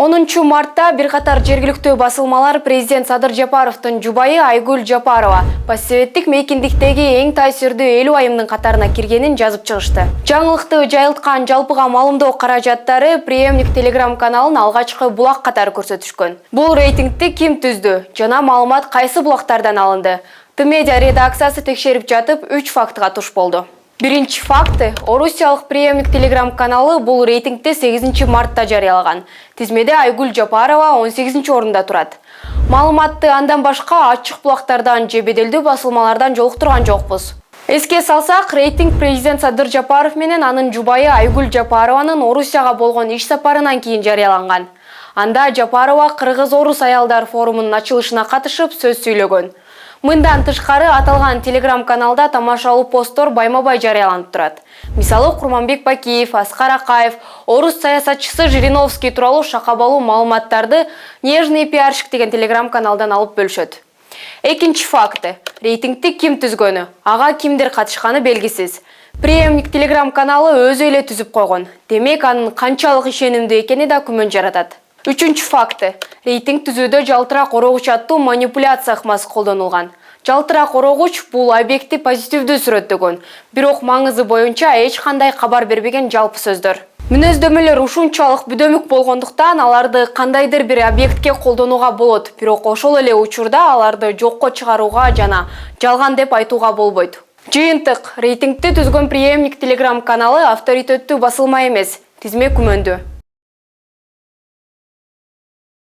10 мартта бир катар жергиликтүү басылмалар президент Садыр Жапаровдун жубайы Айгүл Жапарова постсоветтик мейкиндиктеги эң таасирдүү 50 айымдын катарына киргенин жазып чыгышты. Жаңылыкты жайылткан жалпыга маалымдоо каражаттары преемник Telegram каналын алгачкы булак катары көрсөтүшкөн. Бул рейтингди ким түздү жана маалымат кайсы булактардан алынды? Т-медиа редакциясы текшерип жатып 3 фактыга туш болду. Биринчи факты, орусиялык преемник Telegram каналы бул рейтингди 8 мартта жарыялаган. Тизмеде Айгүл Жапарова 18 орунда турат. Маалыматты андан башка ачык булактардан же беделдүү басылмалардан жолуктурган жокпуз. Эске салсак, рейтинг президент Садыр Жапаров менен анын жубайы Айгүл Жапарованын Орусияга болгон иш сапарынан кийин жарыяланган. Анда Жапарова Кыргыз-Орус аялдар форумунун ачылышына катышып сөз сүйлөгөн. Мындан тышкары аталган Telegram каналда тамашалуу посттор байма-бай жарыяланып турат. Мисалы, Курманбек Бакиев, Аскар Акаев, орус саясатчысы Жириновский тууралуу шакабалуу маалыматтарды Нежный пиарщик деген Telegram каналдан алып бөлүшөт. Экинчи факты. Рейтингди ким түзгөнү, ага кимдер катышканы белгисиз. Преемник Telegram каналы өзү эле түзүп койгон. Демек, анын канчалык ишенимдүү экени да күмөн жаратат. Үчүнчү факты. Рейтинг түзүүдө жалтырак орогуч аттуу манипуляция ыкмасы колдонулган. Жалтырак орогуч бул объекти позитивдүү сүрөттөгөн, бирок маңызы боюнча эч кандай кабар бербеген жалпы сөздөр. Мүнөздөмөлөр ушунчалык бүдөмүк болгондуктан аларды кандайдыр бир объектке колдонууга болот, бирок ошол эле учурда аларды жокко чыгарууга жана жалган деп айтууга болбойт. Жыйынтык, рейтингди түзгөн преемник Telegram каналы авторитеттүү басылма эмес, тизме күмөндүү.